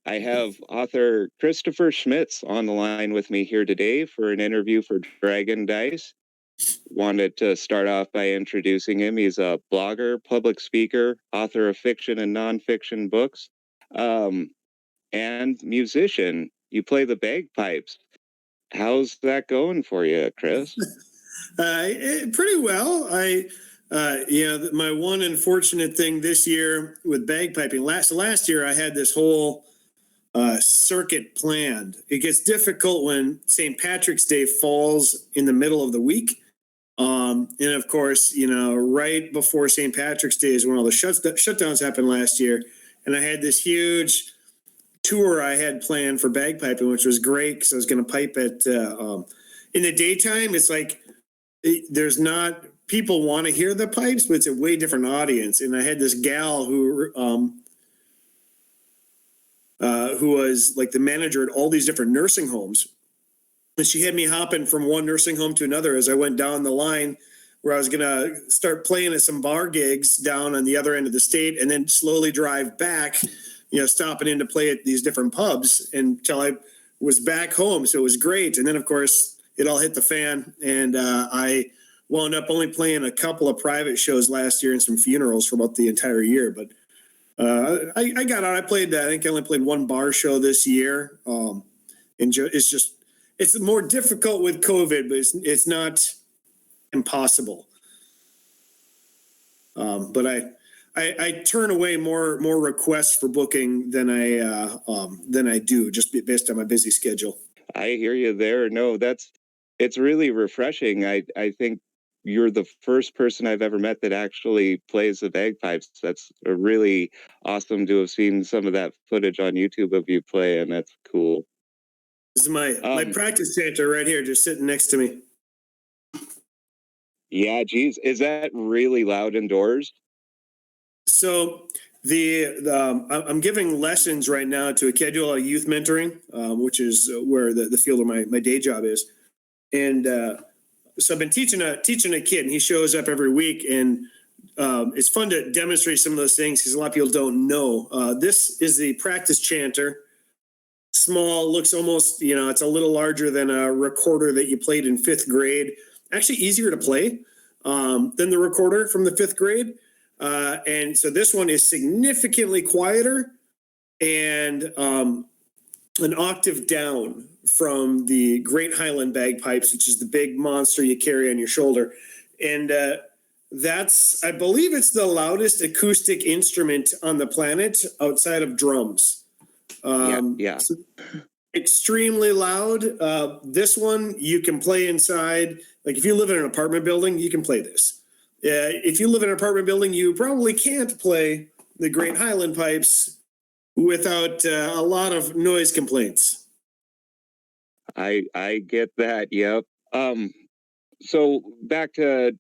I have author Christopher Schmitz on the line with me here today for an interview for Dragon Dice. Wanted to start off by introducing him. He's a blogger, public speaker, author of fiction and nonfiction books, and musician. You play the bagpipes. How's that going for you, Chris? Pretty well. My one unfortunate thing this year with bagpiping. Last year I had this whole circuit planned. It gets difficult when St. Patrick's Day falls in the middle of the week. And of course, right before St. Patrick's Day is when all the shutdowns happened last year. And I had this huge tour I had planned for bagpiping, which was great because I was going to pipe it in the daytime. It's like there's not people want to hear the pipes, but it's a way different audience. And I had this gal who was like the manager at all these different nursing homes. And she had me hopping from one nursing home to another as I went down the line where I was going to start playing at some bar gigs down on the other end of the state and then slowly drive back, stopping in to play at these different pubs until I was back home. So it was great. And then, of course, it all hit the fan. And I wound up only playing a couple of private shows last year and some funerals for about the entire year. But I got out. I think I only played one bar show this year. It's more difficult with COVID, but it's not impossible. But I turn away more requests for booking than I do just based on my busy schedule. I hear you there. No, it's really refreshing. I think you're the first person I've ever met that actually plays the bagpipes. That's really awesome to have seen some of that footage on YouTube of you play, and that's cool. This is my practice chanter right here, just sitting next to me. Yeah, geez. Is that really loud indoors? So I'm giving lessons right now to a kid. I do a lot of youth mentoring, which is where the field of my day job is. And so I've been teaching a kid, and he shows up every week. And it's fun to demonstrate some of those things because a lot of people don't know. This is the practice chanter. Small, looks almost, it's a little larger than a recorder that you played in fifth grade. Actually easier to play than the recorder from the fifth grade. And so this one is significantly quieter and an octave down from the Great Highland bagpipes, which is the big monster you carry on your shoulder. And I believe it's the loudest acoustic instrument on the planet outside of drums. Yeah. So extremely loud. This one you can play inside. Like if you live in an apartment building, you can play this. If you live in an apartment building, you probably can't play the Great Highland pipes without a lot of noise complaints. I get that. Yep. So back to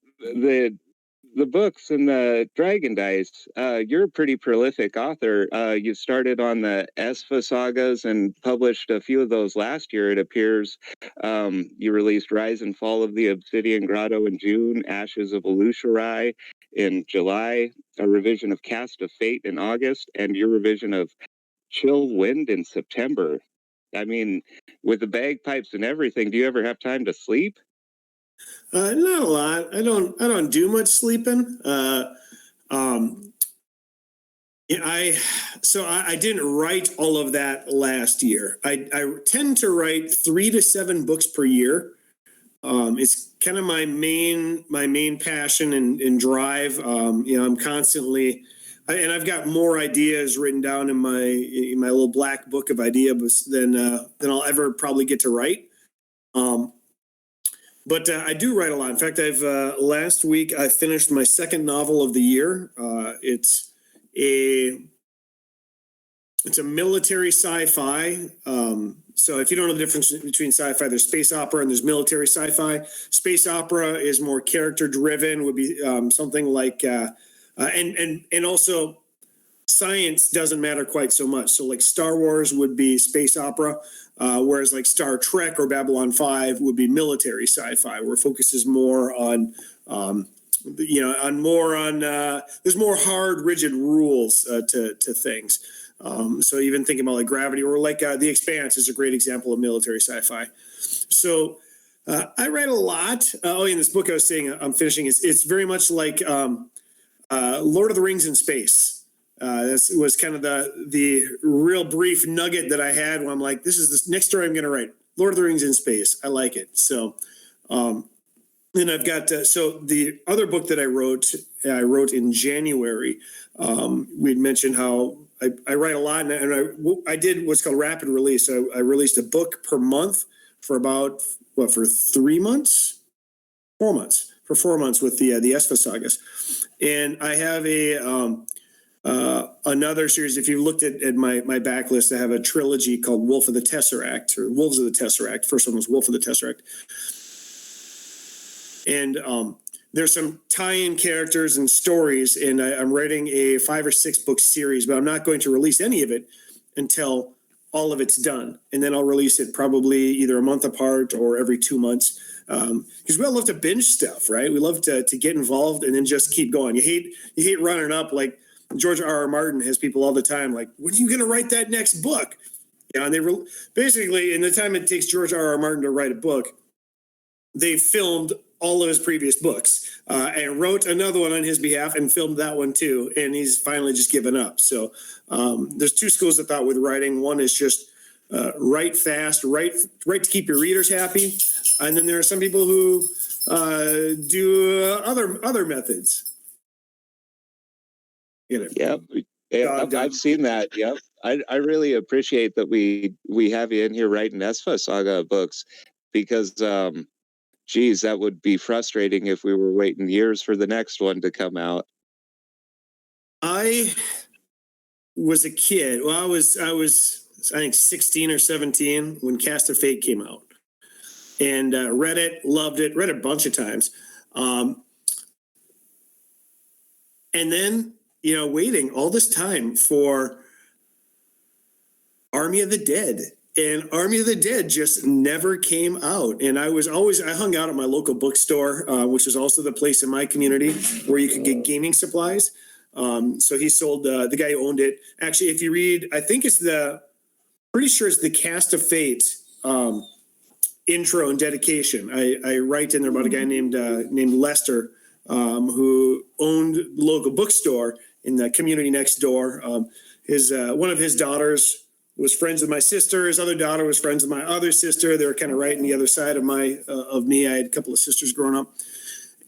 the books and the Dragon Dice. You're a pretty prolific author. You started on the Esfah sagas and published a few of those last year, it appears. You released Rise and Fall of the Obsidian Grotto in June, Ashes of Alusharai in July, a revision of Cast of Fate in August, and your revision of Chill Wind in September. I mean, with the bagpipes and everything, do you ever have time to sleep? Not a lot. I don't do much sleeping. I didn't write all of that last year. I tend to write 3 to 7 books per year. It's kind of my main passion and drive. I'm constantly, and I've got more ideas written down in my little black book of ideas than I'll ever probably get to write. But I do write a lot. In fact, last week I finished my second novel of the year. It's a military sci-fi. So if you don't know the difference between sci-fi, there's space opera and there's military sci-fi. Space opera is more character driven, would be something like, and also science doesn't matter quite so much. So like Star Wars would be space opera. Whereas like Star Trek or Babylon 5 would be military sci-fi, where focus is more on, there's more hard, rigid rules to things. So even thinking about like Gravity or like The Expanse is a great example of military sci-fi. So I write a lot. In this book I was saying I'm finishing, it's very much like Lord of the Rings in space. That was kind of the real brief nugget that I had when I'm like, this is the next story I'm going to write. Lord of the Rings in space. I like it. So, then I've got so the other book that I wrote in January. We'd mentioned how I write a lot, and I did what's called rapid release. So I released a book per month for about for 3 months, 4 months, for 4 months with the Esfah Sagas, and I have another series. If you looked at my backlist, I have a trilogy called Wolf of the Tesseract, or Wolves of the Tesseract. First one was Wolf of the Tesseract. And there's some tie-in characters and stories, and I'm writing a 5 or 6 book series, but I'm not going to release any of it until all of it's done. And then I'll release it probably either a month apart or every 2 months. Because we all love to binge stuff, right? We love to get involved and then just keep going. You hate running up. Like George R.R. Martin has people all the time like, when are you going to write that next book? And they basically, in the time it takes George R.R. Martin to write a book, they filmed all of his previous books and wrote another one on his behalf and filmed that one too. And he's finally just given up. So there's 2 schools of thought with writing. One is just write fast, write to keep your readers happy. And then there are some people who do other methods. Yep. I've seen that. Yep. I really appreciate that we have you in here writing Esfah Saga books, because geez, that would be frustrating if we were waiting years for the next one to come out. I was a kid. Well, I was I think 16 or 17 when Cast of Fate came out, and read it, loved it, read it a bunch of times, and then waiting all this time for Army of the Dead. And Army of the Dead just never came out. And I hung out at my local bookstore, which is also the place in my community where you could get gaming supplies. So he sold, the guy who owned it. Actually, if you read, I think pretty sure it's the Cast of Fate intro and dedication. I write in there about a guy named Lester, who owned the local bookstore in the community next door. One of his daughters was friends with my sister. His other daughter was friends with my other sister. They were kind of right on the other side of me. I had a couple of sisters growing up.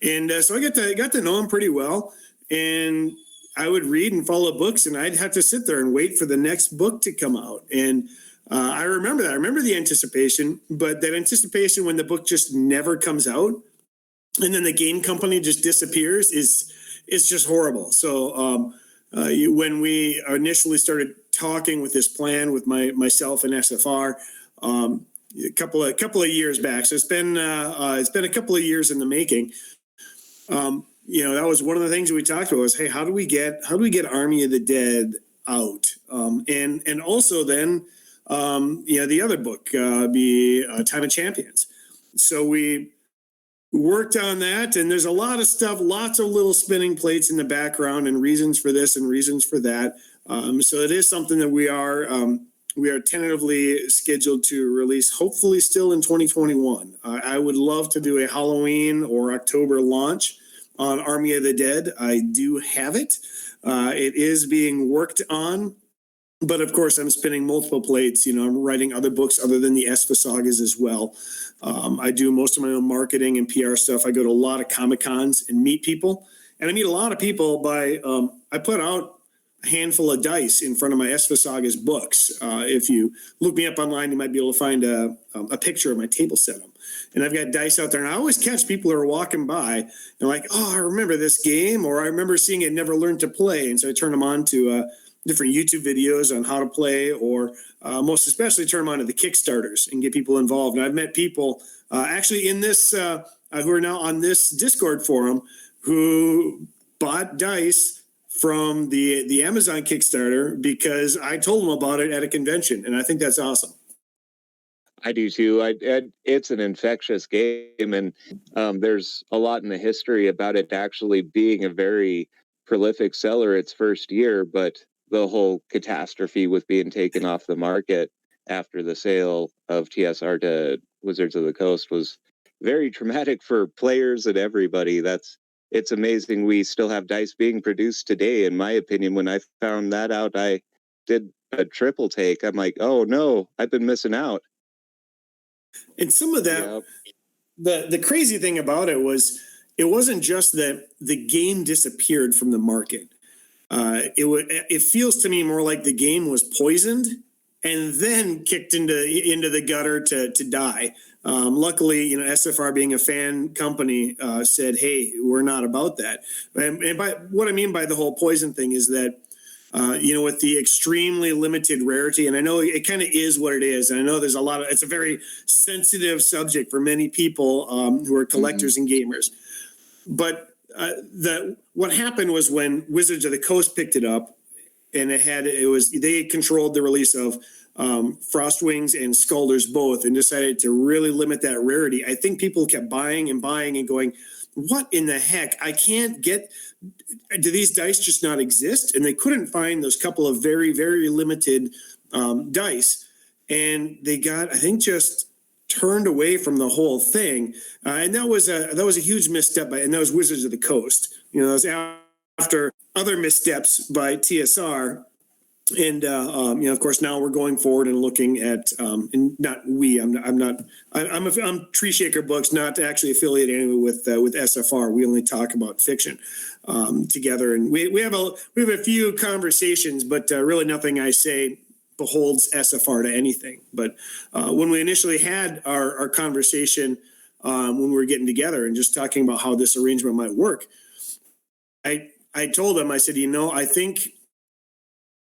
And so I got to know him pretty well. And I would read and follow books, and I'd have to sit there and wait for the next book to come out. And I remember that. I remember the anticipation, but that anticipation when the book just never comes out and then the game company just disappears is just horrible. So when we initially started talking with this plan with myself and SFR, a couple of years back. So it's been a couple of years in the making. That was one of the things we talked about was, hey, how do we get Army of the Dead out? And also then, the other book, be Time of Champions. So we worked on that, and there's a lot of stuff, lots of little spinning plates in the background and reasons for this and reasons for that. So it is something that we are tentatively scheduled to release, hopefully still in 2021. I would love to do a Halloween or October launch on Army of the Dead. I do have it. It is being worked on, but of course I'm spinning multiple plates. I'm writing other books other than the Esfah Sagas as well. I do most of my own marketing and PR stuff. I go to a lot of Comic-Cons and meet people, and I meet a lot of people by, I put out a handful of dice in front of my Esfah Sagas books. If you look me up online, you might be able to find a picture of my table setup. And I've got dice out there, and I always catch people who are walking by and like, oh, I remember this game, or I remember seeing it, never learned to play. And so I turn them on to different YouTube videos on how to play, or most especially turn them on to the Kickstarters and get people involved. And I've met people actually in this who are now on this Discord forum who bought dice from the Amazon Kickstarter because I told them about it at a convention, and I think that's awesome. I do too. It's an infectious game, and there's a lot in the history about it actually being a very prolific seller its first year. But the whole catastrophe with being taken off the market after the sale of TSR to Wizards of the Coast was very traumatic for players and everybody. It's amazing we still have dice being produced today. In my opinion, when I found that out, I did a triple take. I'm like, oh no, I've been missing out. And some of that, the crazy thing about it was, it wasn't just that the game disappeared from the market. It feels to me more like the game was poisoned and then kicked into the gutter to die. Luckily, SFR, being a fan company, said, "Hey, we're not about that." And by what I mean by the whole poison thing is that, with the extremely limited rarity, and I know it kind of is what it is, and I know there's it's a very sensitive subject for many people who are collectors and gamers, but what happened was when Wizards of the Coast picked it up, and they controlled the release of Frostwings and Skulders both, and decided to really limit that rarity. I think people kept buying and buying and going, what in the heck? I can't get, do these dice just not exist? And they couldn't find those couple of very, very limited dice. And they got, I think, just turned away from the whole thing. And that was a huge misstep and that was Wizards of the Coast. That was after other missteps by TSR. And of course, now we're going forward and looking at, and not we. I'm Treeshaker Books, not actually affiliated anyway with SFR. We only talk about fiction together, and we have a few conversations, but really nothing I say beholds SFR to anything. But when we initially had our conversation, when we were getting together and just talking about how this arrangement might work, I told them, I said, I think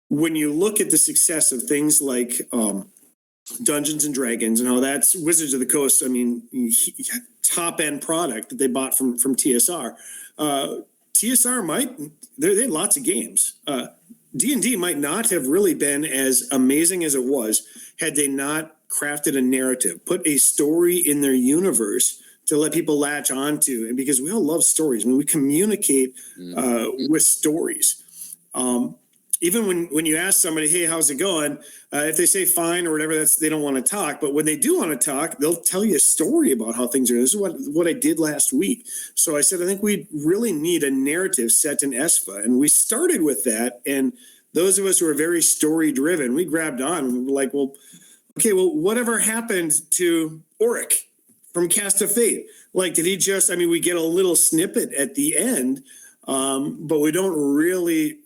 when you look at the success of things like Dungeons and Dragons and how that's Wizards of the Coast, I mean, top end product that they bought from TSR. TSR they had lots of games. D&D might not have really been as amazing as it was had they not crafted a narrative, put a story in their universe to let people latch onto. And because we all love stories, I mean, we communicate with stories. Even when you ask somebody, hey, how's it going? If they say fine or whatever, they don't want to talk. But when they do want to talk, they'll tell you a story about how things are. This is what I did last week. So I said, I think we really need a narrative set in Esfah. And we started with that. And those of us who are very story driven, we grabbed on and we were like, well, okay, well, whatever happened to Auric from Cast of Fate? Like, did he just, we get a little snippet at the end, but we don't really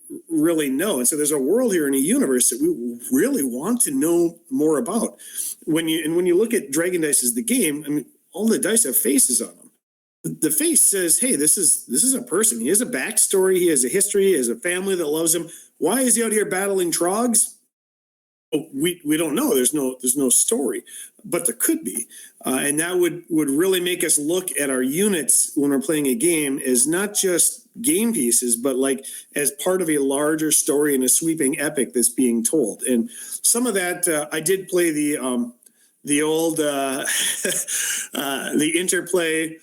know. And so there's a world here in a universe that we really want to know more about. When you look at Dragon Dice as the game, all the dice have faces on them. The face says, hey, this is a person. He has a backstory. He has a history. He has a family that loves him. Why is he out here battling trogs? Oh, we don't know. There's no story, but there could be, and that would really make us look at our units when we're playing a game as not just game pieces, but like as part of a larger story and a sweeping epic that's being told. And some of that I did play the old the Interplay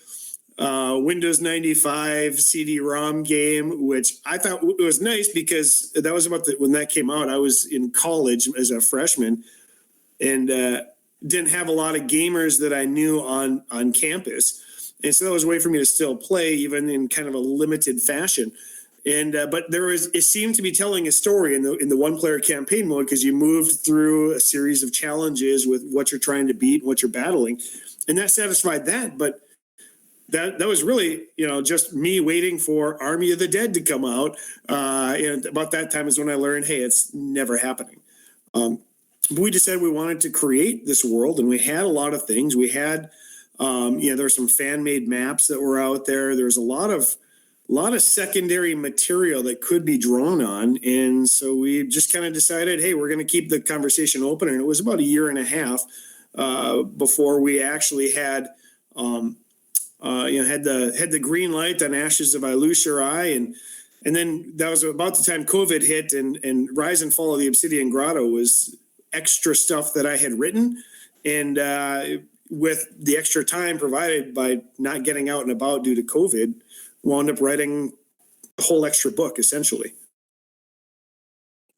Windows 95 CD-ROM game, which I thought it was nice because that was about when that came out. I was in college as a freshman and didn't have a lot of gamers that I knew on campus. And so that was a way for me to still play, even in kind of a limited fashion. And but it seemed to be telling a story in the one-player campaign mode because you moved through a series of challenges with what you're trying to beat, what you're battling, and that satisfied that. But that was really, just me waiting for Army of the Dead to come out. And about that time is when I learned, hey, it's never happening. We decided we wanted to create this world, and we had a lot of things. We had, there were some fan-made maps that were out there. There's a lot of secondary material that could be drawn on. And so we just kind of decided, hey, we're going to keep the conversation open. And it was about a year and a half before we actually had, had the green light on Ashes of Ilushirai, and then that was about the time COVID hit, and Rise and Fall of the Obsidian Grotto was extra stuff that I had written, and with the extra time provided by not getting out and about due to COVID, wound up writing a whole extra book essentially.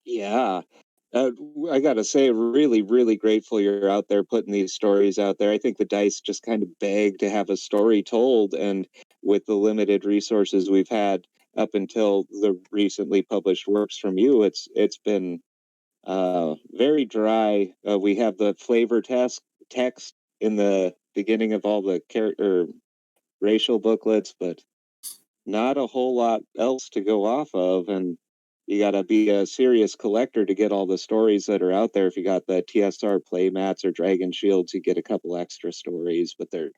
Yeah. I got to say, really, really grateful you're out there putting these stories out there. I think the dice just kind of beg to have a story told. And with the limited resources we've had up until the recently published works from you, it's been very dry. We have the flavor text in the beginning of all the character racial booklets, but not a whole lot else to go off of. And you got to be a serious collector to get all the stories that are out there. If you got the TSR playmats or Dragon Shields, you get a couple extra stories, but they're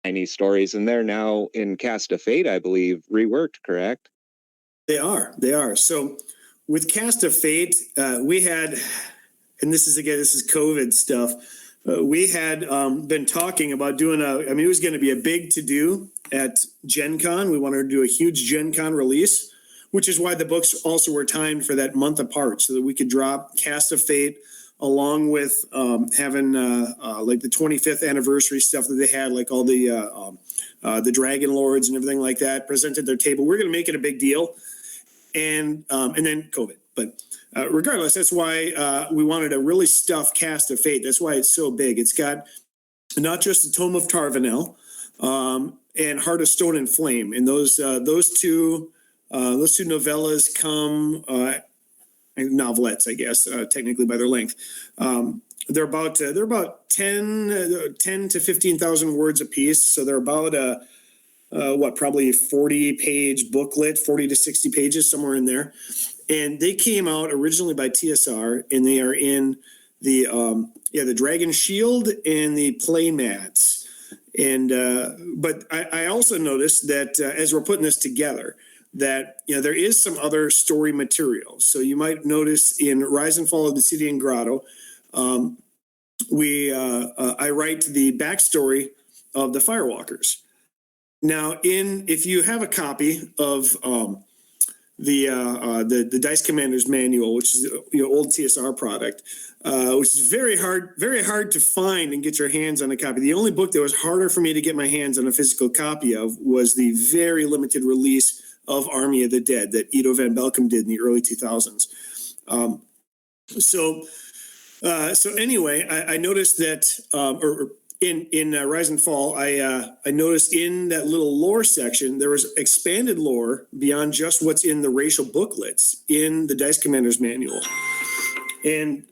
tiny stories. And they're now in Cast of Fate, I believe, reworked, correct? They are. They are. So with Cast of Fate, we had, and this is COVID stuff. We had been talking about doing it was going to be a big to do at Gen Con. We wanted to do a huge Gen Con release, which is why the books also were timed for that month apart so that we could drop Cast of Fate along with having like the 25th anniversary stuff that they had, like all the Dragon Lords and everything like that presented their table. We're going to make it a big deal. And then COVID. But regardless, that's why we wanted to really stuff Cast of Fate. That's why it's so big. It's got not just the Tome of Tarvanel and Heart of Stone and Flame, and those two novellas come novelettes, I guess, technically by their length. They're about 10 to 15,000 words a piece. So they're about probably 40-page booklet, 40 to 60 pages, somewhere in there. And they came out originally by TSR, and they are in the Dragon Shield and the playmats. And but I also noticed that as we're putting this together, that there is some other story material. So you might notice in Rise and Fall of the City and Grotto, I write the backstory of the Firewalkers. Now, if you have a copy of the Dice Commander's Manual, which is old TSR product, which is very hard to find and get your hands on a copy. The only book that was harder for me to get my hands on a physical copy of was the very limited release of Army of the Dead that Ido Van Belkom did in the early 2000s. So anyway, I noticed that, in Rise and Fall, I noticed in that little lore section, there was expanded lore beyond just what's in the racial booklets in the Dice Commander's Manual. And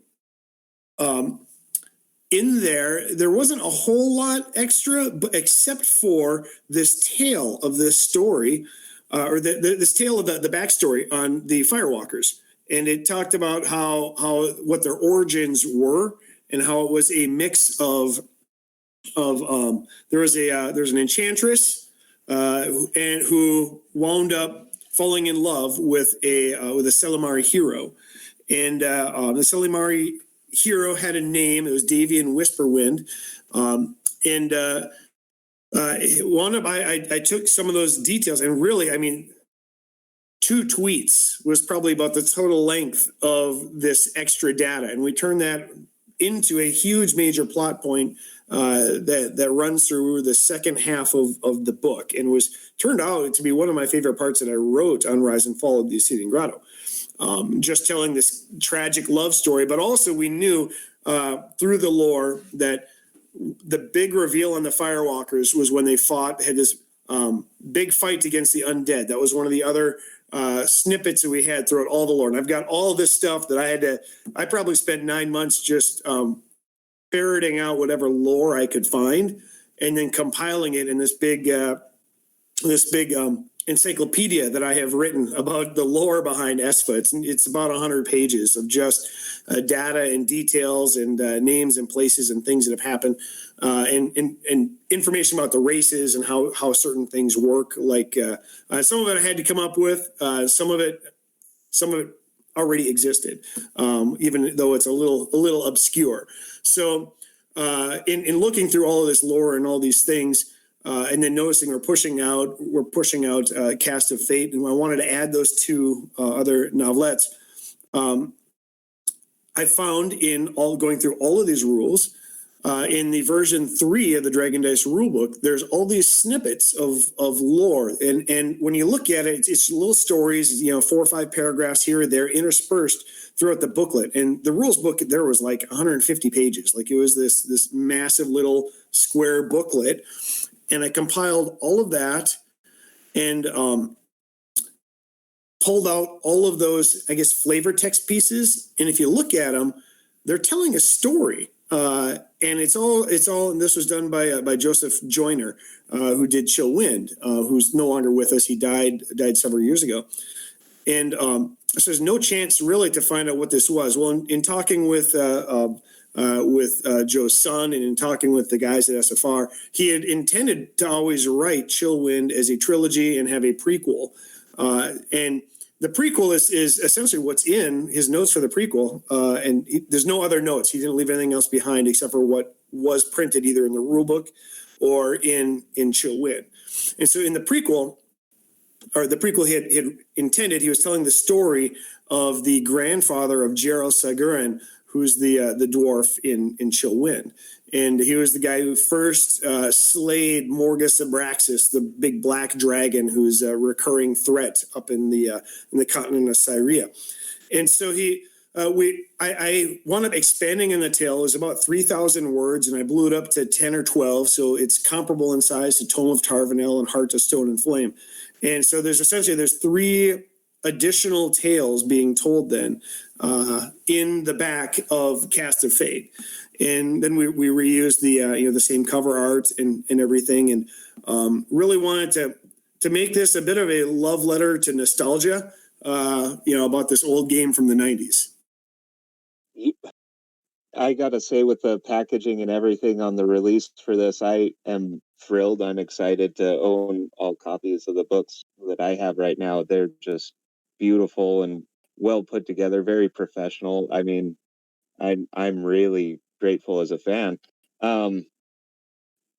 in there wasn't a whole lot extra, but except for this tale of this story, or this tale of the backstory on the Firewalkers. And it talked about how what their origins were and how it was a mix of there's an enchantress and who wound up falling in love with a Selimari hero, and the Selimari hero had a name. It was Davian Whisperwind, and wound up. I took some of those details, and really, I mean, 2 tweets was probably about the total length of this extra data, and we turned that into a huge major plot point that runs through the second half of the book, and was turned out to be one of my favorite parts that I wrote on Rise and Fall of the Obsidian Grotto. Just telling this tragic love story, but also we knew through the lore that the big reveal on the Firewalkers was when they had this big fight against the undead. That was one of the other snippets that we had throughout all the lore. And I've got all this stuff that I probably spent 9 months just ferreting out whatever lore I could find, and then compiling it in this big encyclopedia that I have written about the lore behind Esfah. It's about 100 pages of just data and details and names and places and things that have happened, and information about the races and how certain things work. Like some of it I had to come up with, some of it already existed, even though it's a little obscure. So in looking through all of this lore and all these things, and then noticing we're pushing out Cast of Fate, and I wanted to add those 2 other novelettes. I found in going through all of these rules in the version 3 of the Dragon Dice rulebook, there's all these snippets of lore, and when you look at it, it's little stories, 4 or 5 paragraphs here or there interspersed throughout the booklet. And the rules book there was like 150 pages, like it was this massive little square booklet, and I compiled all of that and pulled out all of those, I guess, flavor text pieces. And if you look at them, they're telling a story. And it's all, and this was done by Joseph Joyner, who did Chill Wind, who's no longer with us. He died several years ago. And so there's no chance really to find out what this was. Well, in talking with Joe's son and in talking with the guys at Esfah, he had intended to always write Chill Wind as a trilogy and have a prequel. And the prequel is essentially what's in his notes for the prequel, and there's no other notes. He didn't leave anything else behind except for what was printed either in the rule book or in Chill Wind. And so in the prequel, he had intended, he was telling the story of the grandfather of Gerald Sagurin, who's the dwarf in Chill Wind. And he was the guy who first slayed Morgus Abraxas, the big black dragon who's a recurring threat up in the continent of Syria. And so I wound up expanding in the tale. It was about 3,000 words, and I blew it up to 10 or 12. So it's comparable in size to Tome of Tarvanel and Heart of Stone and Flame. And so there's 3 additional tales being told then in the back of Cast of Fate. And then we reused the same cover art and everything, and really wanted to make this a bit of a love letter to nostalgia, about this old game from the 90s. I gotta say, with the packaging and everything on the release for this, I am thrilled. I'm excited to own all copies of the books that I have right now. They're just beautiful and well put together, very professional. I mean, I'm really grateful as a fan. I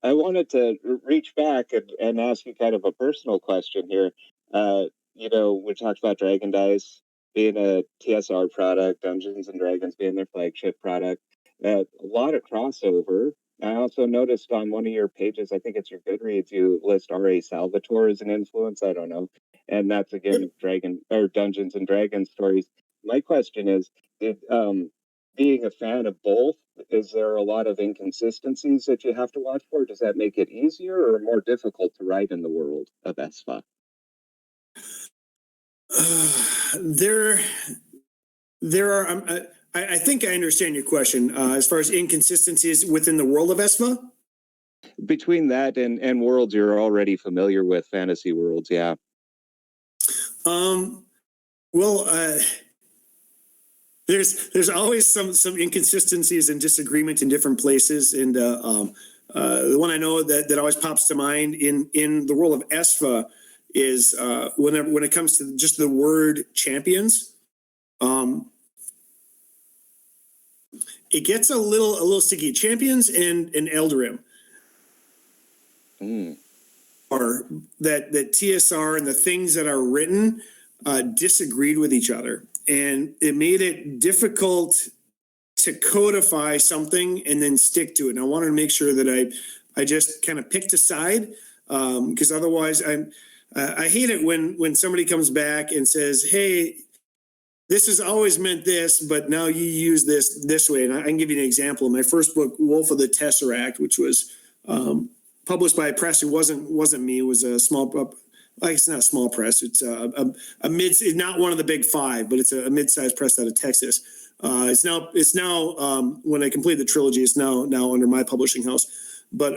wanted to reach back and ask you kind of a personal question here. We talked about Dragon Dice being a TSR product, Dungeons and Dragons being their flagship product. A lot of crossover. I also noticed on one of your pages, I think it's your Goodreads, you list R.A. Salvatore as an influence. I don't know. And that's again Dungeons and Dragons stories. My question is, being a fan of both, is there a lot of inconsistencies that you have to watch for? Does that make it easier or more difficult to write in the world of Esfah? There are. I think I understand your question. As far as inconsistencies within the world of Esfah? Between that and worlds you're already familiar with, fantasy worlds, yeah. There's always some inconsistencies and disagreement in different places, and the one I know that always pops to mind in the world of Esfah is when it comes to just the word champions. It gets a little sticky. Champions and Eldarim are that TSR and the things that are written disagreed with each other, and it made it difficult to codify something and then stick to it. And I wanted to make sure that I just kind of picked a side, because otherwise I hate it when somebody comes back and says, "Hey, this has always meant this, but now you use this way." And I can give you an example. In my first book, Wolf of the Tesseract, which was published by a press who wasn't me, it was a small, it's not a small press. It's a mid, not one of the big 5, but it's a mid-sized press out of Texas. It's now when I complete the trilogy, it's now under my publishing house. But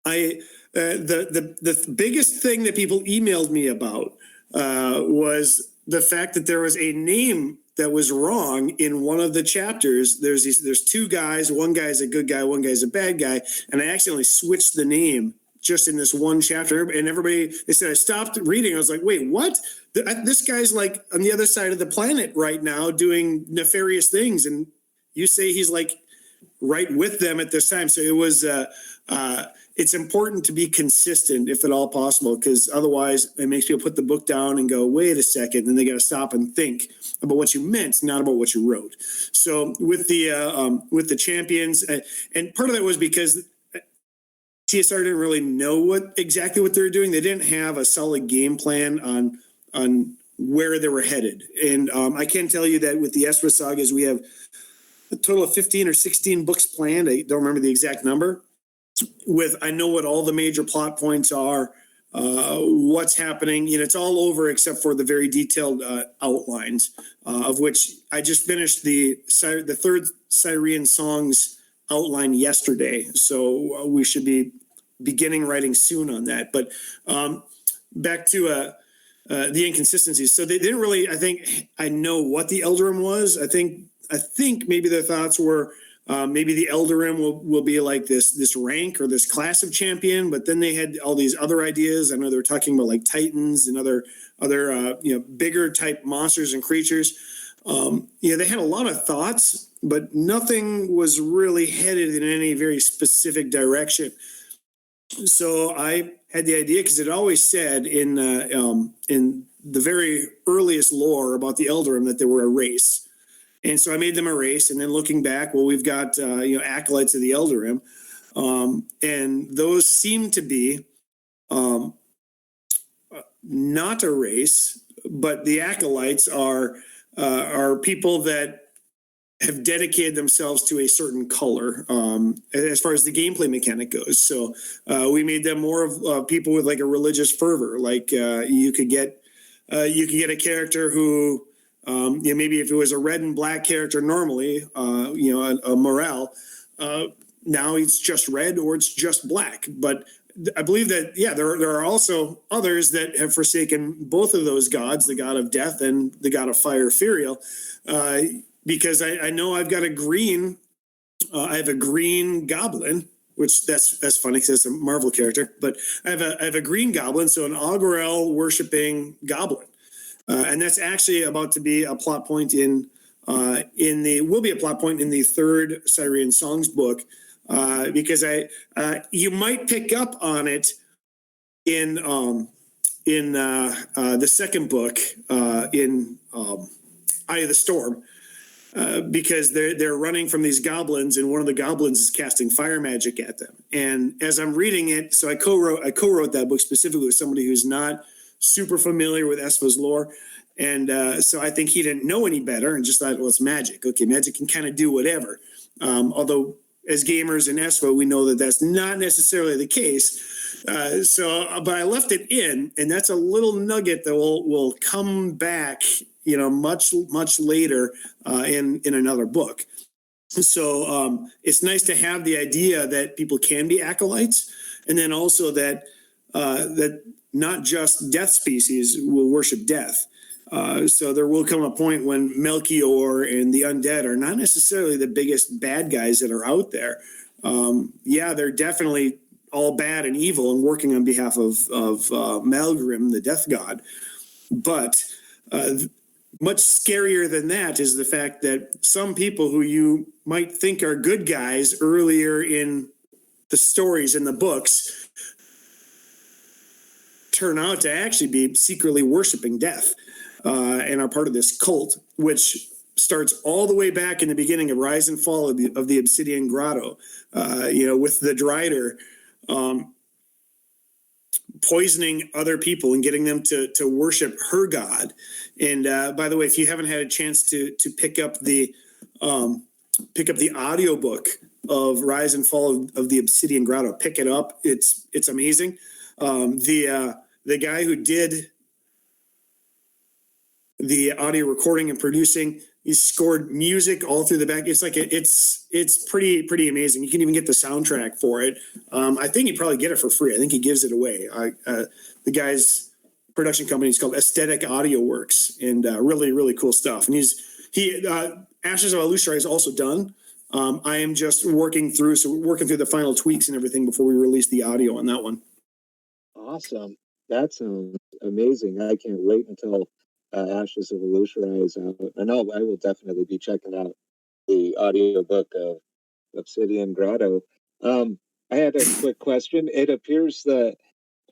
the biggest thing that people emailed me about was the fact that there was a name that was wrong in one of the chapters. There's 2 guys. One guy's a good guy, one guy's a bad guy, and I accidentally switched the name just in this one chapter. And they said, I stopped reading. I was like, wait, what? This guy's like on the other side of the planet right now doing nefarious things, and you say he's like right with them at this time. So it was, it's important to be consistent if at all possible, because otherwise it makes people put the book down and go, wait a second, then they got to stop and think about what you meant, not about what you wrote. So with the champions, and part of that was because TSR didn't really know exactly what they were doing. They didn't have a solid game plan on where they were headed. And I can tell you that with the Esfah sagas, we have a total of 15 or 16 books planned. I don't remember the exact number. I know what all the major plot points are, what's happening. It's all over except for the very detailed outlines, of which I just finished the third Syrian songs outline yesterday. So we should be beginning writing soon on that. But back to the inconsistencies. So they didn't really, I know what the Eldarim was. I think maybe their thoughts were maybe the Eldarim will be like this rank or this class of champion, but then they had all these other ideas. I know they were talking about like Titans and other bigger type monsters and creatures. They had a lot of thoughts, but nothing was really headed in any very specific direction. So I had the idea, because it always said in the very earliest lore about the Eldarim that they were a race. And so I made them a race. And then looking back, well, we've got acolytes of the Eldarim, and those seem to be not a race, but the acolytes are people that have dedicated themselves to a certain color, as far as the gameplay mechanic goes. So we made them more of people with like a religious fervor. Like you could get a character who, maybe if it was a red and black character normally, a morale, now it's just red or it's just black. But I believe that, there are also others that have forsaken both of those gods, the god of death and the god of fire, Firiel, because I know I've got I have a green goblin, which that's funny because it's a Marvel character, but I have a green goblin, so an Augurel worshipping goblin. And that's actually about to be a plot point will be a plot point in the third Syrian Songs book, because you might pick up on it in the second book, in Eye of the Storm, because they're running from these goblins, and one of the goblins is casting fire magic at them. And as I'm reading it, so I co-wrote that book specifically with somebody who's not super familiar with Esfah's lore. And so I think he didn't know any better and just thought, well, it's magic. Okay, magic can kind of do whatever. Although as gamers in Esfah, we know that that's not necessarily the case. But I left it in, and that's a little nugget that will come back, much, much later in another book. So it's nice to have the idea that people can be acolytes, and then also that not just death species will worship death. So there will come a point when Melchior and the undead are not necessarily the biggest bad guys that are out there. They're definitely all bad and evil and working on behalf of Malgrim, the death god. But much scarier than that is the fact that some people who you might think are good guys earlier in the stories in the books turn out to actually be secretly worshiping death, and are part of this cult, which starts all the way back in the beginning of Rise and Fall of the Obsidian Grotto, with the Drider poisoning other people and getting them to worship her god. And by the way, if you haven't had a chance to pick up the audiobook of Rise and Fall of the Obsidian Grotto, pick it up. It's amazing. The guy who did the audio recording and producing, he scored music all through the back. It's like it's pretty amazing. You can even get the soundtrack for it. I think you probably get it for free. I think he gives it away. The guy's production company is called Aesthetic Audio Works, and really, really cool stuff. And Ashes of Alushar is also done. I am just working through the final tweaks and everything before we release the audio on that one. Awesome. That sounds amazing. I can't wait until Ashes of Alushar is out. I know I will definitely be checking out the audiobook of Obsidian Grotto. I had a quick question. It appears the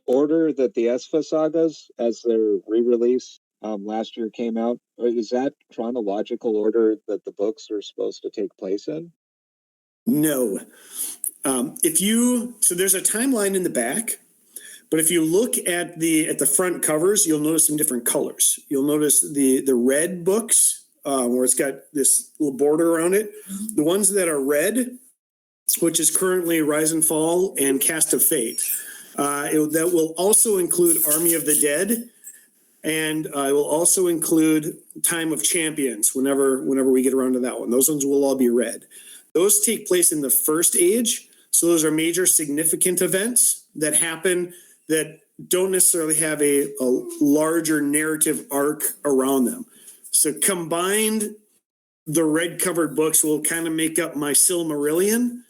order that the Esfah sagas, as their re-release last year came out, is that chronological order that the books are supposed to take place in? No. So there's a timeline in the back, but if you look at the front covers, you'll notice some different colors. You'll notice the red books where it's got this little border around it. The ones that are red, which is currently Rise and Fall and Cast of Fate. That will also include Army of the Dead, and it will also include Time of Champions whenever we get around to that one. Those ones will all be red. Those take place in the First Age, so those are major significant events that happen that don't necessarily have a larger narrative arc around them. So combined, the red covered books will kind of make up my Silmarillion.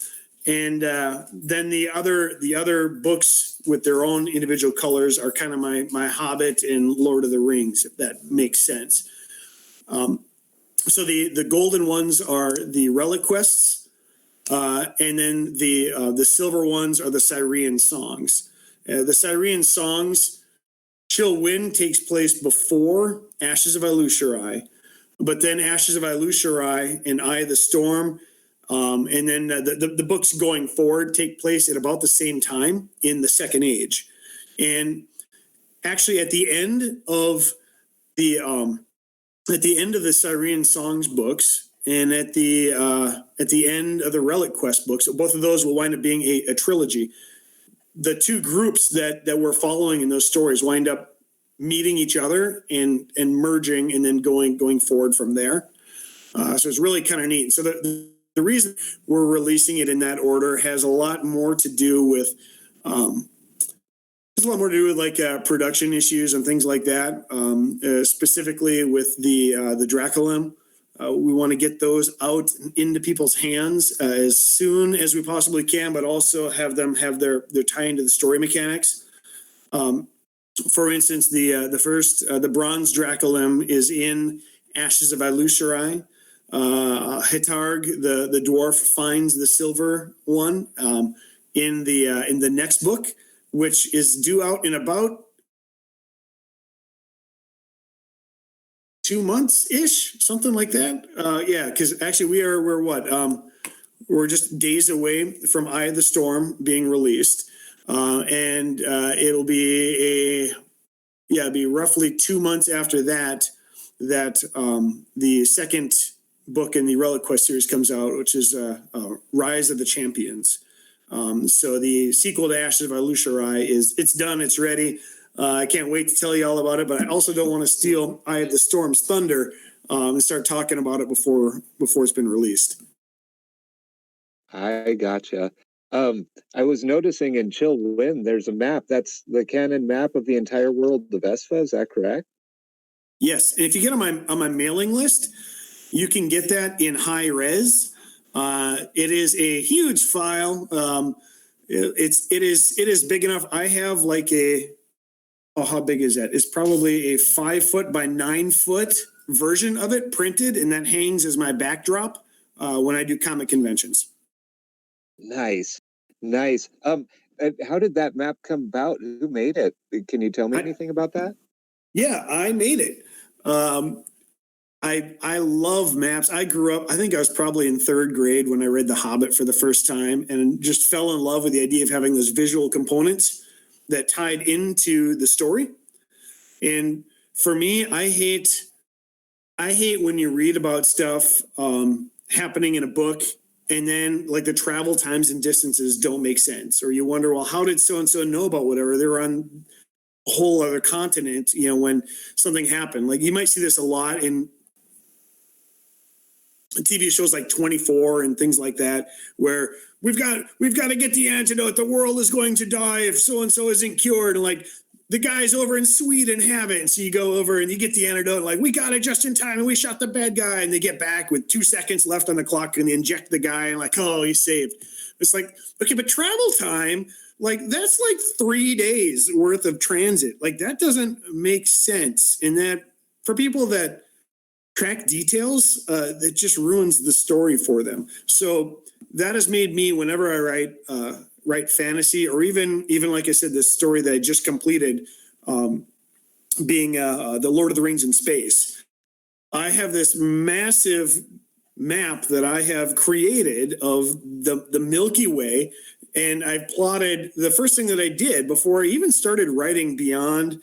And then the other books with their own individual colors are kind of my Hobbit and Lord of the Rings, if that makes sense. So the golden ones are the Relic Quests, and then the silver ones are the Syrian songs. The Syrian songs, Chill Wind takes place before Ashes of Ilusharai, but then Ashes of Ilusharai and Eye of the Storm. And then the books going forward take place at about the same time in the Second Age. And actually at the end of the Syrian Songs books and at the end of the Relic Quest books, both of those will wind up being a trilogy. The two groups that we're following in those stories wind up meeting each other and merging and then going forward from there. So it's really kind of neat. So the reason we're releasing it in that order has a lot more to do with like production issues and things like that. Specifically with the Draculum, we want to get those out into people's hands as soon as we possibly can, but also have them have their tie into the story mechanics. For instance, the bronze Draculum is in Ashes of Ilusharai. Hitarg, the dwarf, finds the silver one in the next book, which is due out in about 2 months ish, something like that. Yeah, because actually we're just days away from Eye of the Storm being released, and it'll be be roughly 2 months after that the second book in the Relic Quest series comes out, which is Rise of the Champions. So the sequel to Ashes of Ilusharai it's done, it's ready. I can't wait to tell you all about it, but I also don't want to steal Eye of the Storm's thunder and start talking about it before it's been released. I gotcha. I was noticing in Chill Wind, there's a map. That's the canon map of the entire world of Esfah. Is that correct? Yes, and if you get on my mailing list, you can get that in high res. It is a huge file. It is big enough. I have like how big is that? It's probably a 5 foot by 9 foot version of it printed, and that hangs as my backdrop when I do comic conventions. Nice. How did that map come about? Who made it? Can you tell me anything about that? Yeah, I made it. I love maps. I grew up, I think I was probably in 3rd grade when I read The Hobbit for the first time and just fell in love with the idea of having those visual components that tied into the story. And for me, I hate when you read about stuff happening in a book and then like the travel times and distances don't make sense. Or you wonder, well, how did so-and-so know about whatever? They're on a whole other continent, when something happened. Like you might see this a lot in TV shows like 24 and things like that, where we've got to get the antidote. The world is going to die if so-and-so isn't cured. And like the guys over in Sweden have it. And so you go over and you get the antidote. And like, we got it just in time and we shot the bad guy. And they get back with 2 seconds left on the clock and they inject the guy and like, oh, he's saved. It's like, okay, but travel time, like that's like 3 days worth of transit. Like that doesn't make sense. And that for people that track details that just ruins the story for them. So that has made me, whenever I write fantasy, or even like I said, this story that I just completed, being the Lord of the Rings in space. I have this massive map that I have created of the Milky Way, and I've plotted. The first thing that I did before I even started writing beyond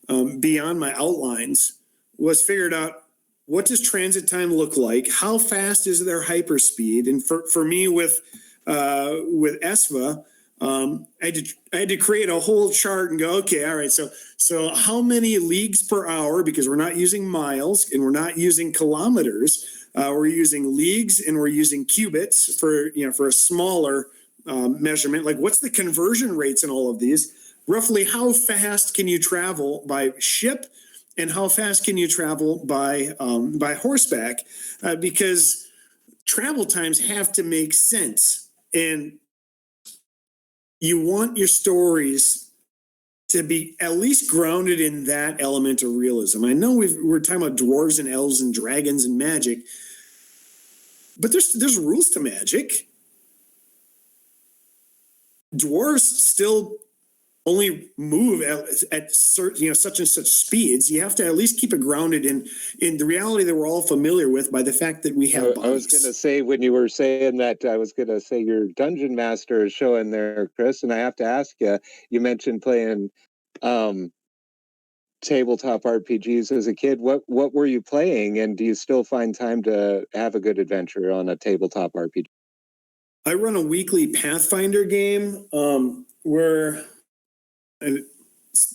my outlines was figured out, what does transit time look like? How fast is their hyperspeed? And for me with Esfah, I had to create a whole chart and go, okay, all right, so how many leagues per hour? Because we're not using miles and we're not using kilometers. We're using leagues and we're using cubits for a smaller measurement. Like, what's the conversion rates in all of these? Roughly, how fast can you travel by ship, and how fast can you travel by horseback? Because travel times have to make sense, and you want your stories to be at least grounded in that element of realism. I know we're talking about dwarves and elves and dragons and magic, but there's rules to magic. Dwarves still only move at certain, such and such speeds. You have to at least keep it grounded in the reality that we're all familiar with by the fact that we have bodies. I was going to say, when you were saying that, I was going to say your dungeon master is showing there, Chris, and I have to ask you, you mentioned playing tabletop RPGs as a kid. What were you playing, and do you still find time to have a good adventure on a tabletop RPG? I run a weekly Pathfinder game where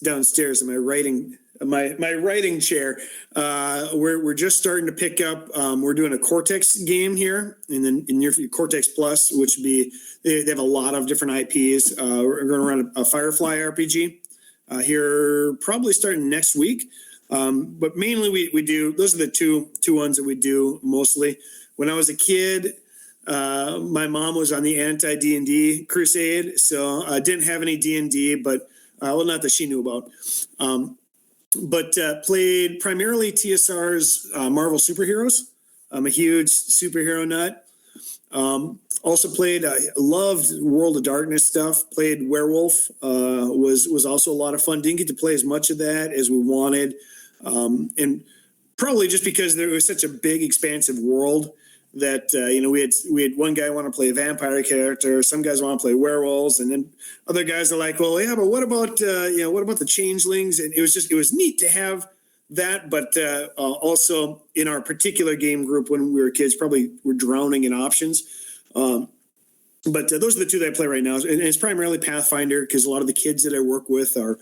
downstairs in my writing chair. We're just starting to pick up. We're doing a Cortex game here, and then in your Cortex Plus, which would be, they have a lot of different IPs. We're going to run a Firefly RPG here, probably starting next week. But mainly we do, those are the two ones that we do mostly. When I was a kid, my mom was on the anti D&D crusade, so I didn't have any D&D, but well, not that she knew about. But played primarily TSR's Marvel superheroes. I'm a huge superhero nut. Also played, loved World of Darkness stuff. Played Werewolf, was also a lot of fun. Didn't get to play as much of that as we wanted, and probably just because there was such a big, expansive world that we had one guy want to play a vampire character, some guys want to play werewolves, and then other guys are like, well, yeah, but what about the changelings? And it was neat to have that, but also in our particular game group when we were kids, probably we're drowning in options. But those are the two that I play right now, and it's primarily Pathfinder because a lot of the kids that I work with are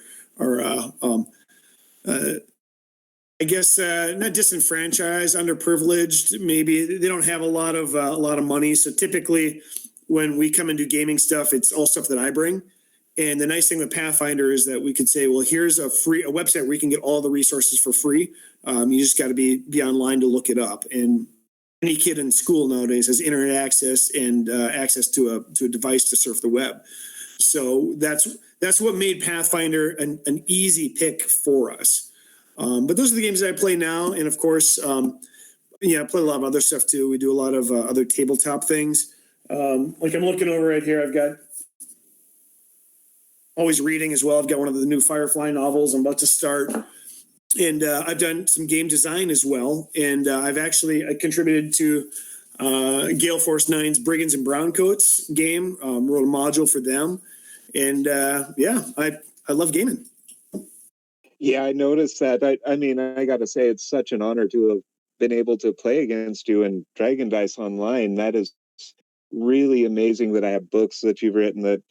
I guess not disenfranchised, underprivileged. Maybe they don't have a lot of money. So typically, when we come and do gaming stuff, it's all stuff that I bring. And the nice thing with Pathfinder is that we could say, well, here's a website where you can get all the resources for free. You just got to be online to look it up. And any kid in school nowadays has internet access and access to a device to surf the web. So that's what made Pathfinder an easy pick for us. But those are the games that I play now. And of course, I play a lot of other stuff too. We do a lot of other tabletop things. Like I'm looking over right here. I've got always reading as well. I've got one of the new Firefly novels I'm about to start. And I've done some game design as well. And I contributed to Gale Force 9's Brigands and Browncoats game, wrote a module for them. And I love gaming. Yeah, I noticed that. I mean, I got to say, it's such an honor to have been able to play against you in Dragon Dice Online. That is really amazing that I have books that you've written that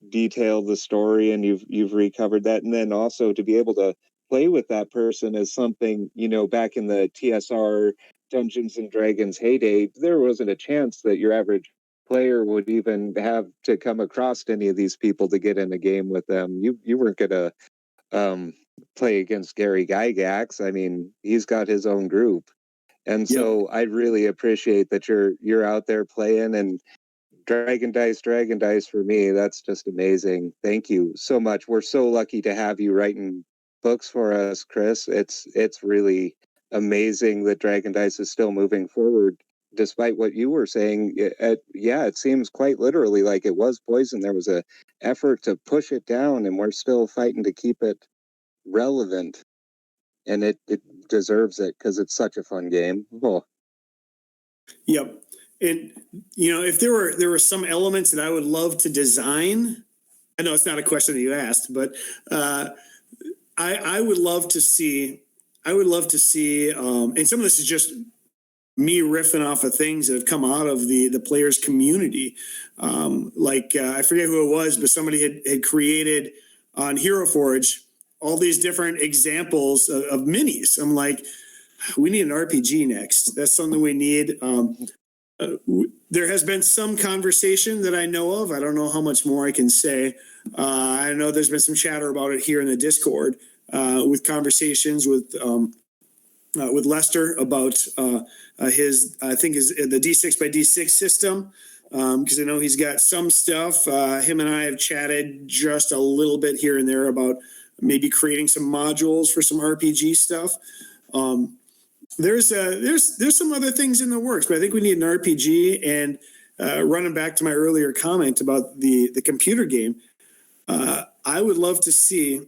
detail the story, and you've recovered that. And then also to be able to play with that person is something, back in the TSR Dungeons and Dragons heyday, there wasn't a chance that your average player would even have to come across any of these people to get in a game with them. You weren't going to play against Gary Gygax. I mean, he's got his own group. And so I really appreciate that you're out there playing, and Dragon Dice for me, that's just amazing. Thank you so much. We're so lucky to have you writing books for us, Chris. It's really amazing that Dragon Dice is still moving forward, despite what you were saying. It seems quite literally like it was poison. There was a effort to push it down, and we're still fighting to keep it relevant. And it deserves it because it's such a fun game. Oh. Yep. And if there were some elements that I would love to design, I know it's not a question that you asked, but I would love to see. And some of this is just me riffing off of things that have come out of the players community. I forget who it was, but somebody had created on Hero Forge all these different examples of minis. I'm like, we need an RPG next. That's something we need. There has been some conversation that I know of. I don't know how much more I can say. I know there's been some chatter about it here in the Discord with conversations with Lester about his the D6 by D6 system, because I know he's got some stuff. Him and I have chatted just a little bit here and there about maybe creating some modules for some RPG stuff. There's some other things in the works, but I think we need an RPG. And running back to my earlier comment about the computer game, I would love to see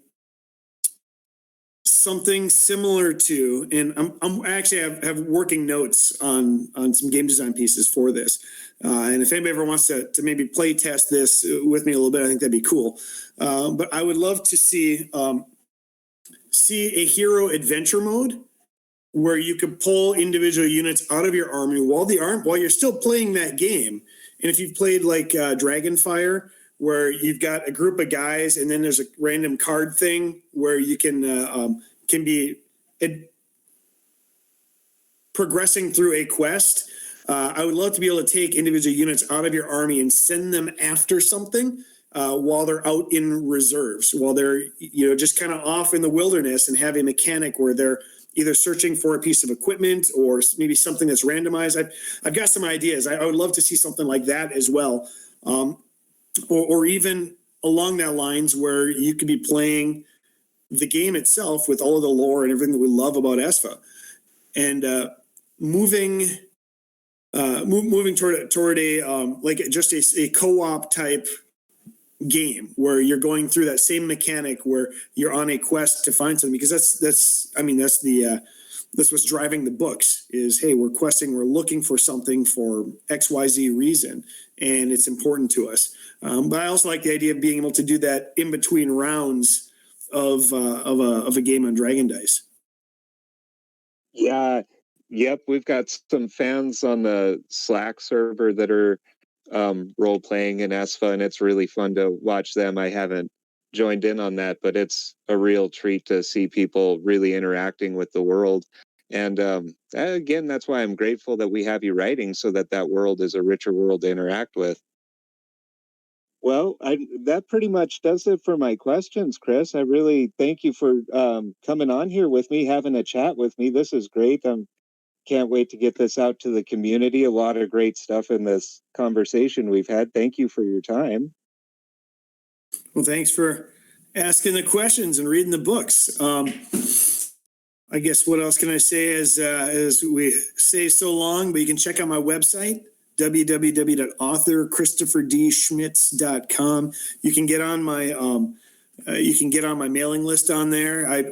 something similar to, and I'm actually have working notes on some game design pieces for this. And if anybody ever wants to maybe play test this with me a little bit, I think that'd be cool. But I would love to see a hero adventure mode where you could pull individual units out of your army while you're still playing that game. And if you've played like Dragonfire, where you've got a group of guys and then there's a random card thing where you can be progressing through a quest. I would love to be able to take individual units out of your army and send them after something while they're out in reserves, while they're just kind of off in the wilderness, and have a mechanic where they're either searching for a piece of equipment or maybe something that's randomized. I've got some ideas. I would love to see something like that as well. Or even along that lines where you could be playing the game itself with all of the lore and everything that we love about Esfah, and moving toward a co-op type game where you're going through that same mechanic where you're on a quest to find something, because that's what's driving the books is, hey, we're questing, we're looking for something for XYZ reason, and it's important to us. But I also like the idea of being able to do that in between rounds of a game on Dragon Dice. Yeah. Yep. We've got some fans on the Slack server that are role playing in Esfah, and it's really fun to watch them. I haven't joined in on that, but it's a real treat to see people really interacting with the world. And again, that's why I'm grateful that we have you writing, so that world is a richer world to interact with. Well, that pretty much does it for my questions, Chris. I really thank you for coming on here with me, having a chat with me. This is great. Can't wait to get this out to the community. A lot of great stuff in this conversation we've had. Thank you for your time. Well, thanks for asking the questions and reading the books. I guess what else can I say as we say so long, but you can check out my website, www.authorchristopherDschmitz.com. You can get on my mailing list on there. I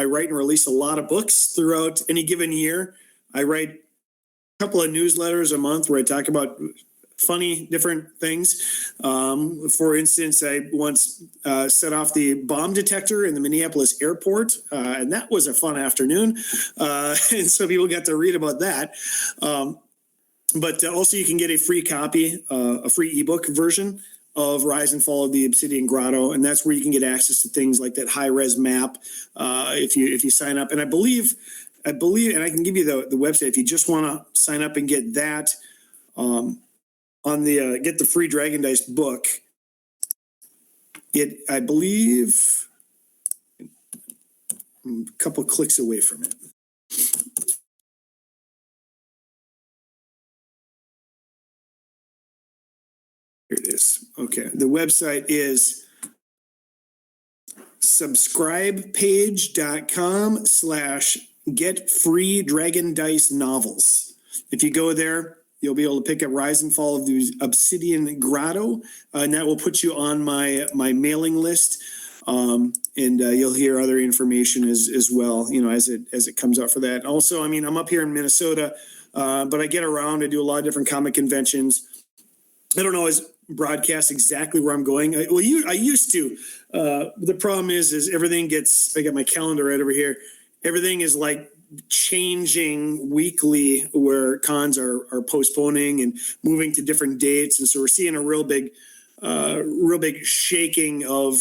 write and release a lot of books throughout any given year. I write a couple of newsletters a month where I talk about funny different things. For instance, I once set off the bomb detector in the Minneapolis airport, and that was a fun afternoon. And so people got to read about that. But also you can get a free copy, a free ebook version of Rise and Fall of the Obsidian Grotto, and that's where you can get access to things like that high-res map if you sign up. And I believe, and I can give you the website if you just want to sign up and get that get the free Dragon Dice book. I believe I'm a couple clicks away from it. Here it is. Okay. The website is subscribepage.com/ Get Free Dragon Dice Novels. If you go there, you'll be able to pick up Rise and Fall of the Obsidian Grotto, and that will put you on my mailing list. And you'll hear other information as well, as it comes out for that. Also, I mean, I'm up here in Minnesota, but I get around. I do a lot of different comic conventions. I don't always broadcast exactly where I'm going. I used to. The problem is everything gets. I got my calendar right over here. Everything is like changing weekly, where cons are postponing and moving to different dates, and so we're seeing a real big shaking of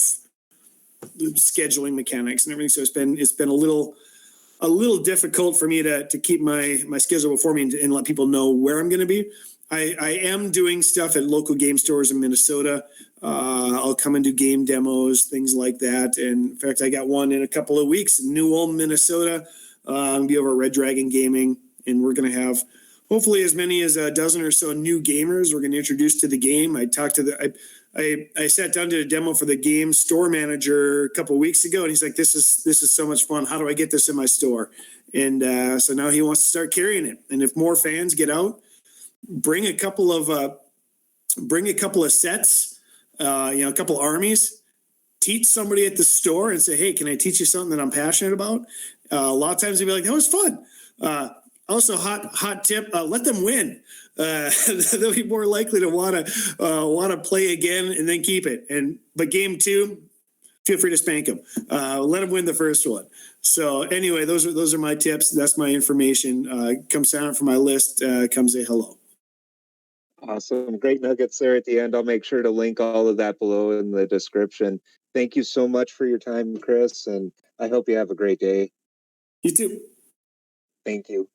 scheduling mechanics and everything. So it's been a little difficult for me to keep my schedule before me and let people know where I'm going to be. I am doing stuff at local game stores in Minnesota. I'll come and do game demos, things like that. And in fact, I got one in a couple of weeks in New Ulm, Minnesota. I'll be over at Red Dragon Gaming, and we're going to have hopefully as many as a dozen or so new gamers we're going to introduce to the game. I sat down to a demo for the game store manager a couple of weeks ago, and he's like, this is so much fun. How do I get this in my store? And so now he wants to start carrying it. And if more fans get out, bring a couple of sets, a couple armies, teach somebody at the store and say, hey, can I teach you something that I'm passionate about? A lot of times they'll be like, that was fun. Also, hot tip: let them win. They'll be more likely to want to play again and then keep it. But game 2, feel free to spank them. Let them win the first one. So anyway, those are my tips. That's my information. Come sign up for my list. Come say hello. Awesome. Great nuggets there at the end. I'll make sure to link all of that below in the description. Thank you so much for your time, Chris, and I hope you have a great day. You too. Thank you.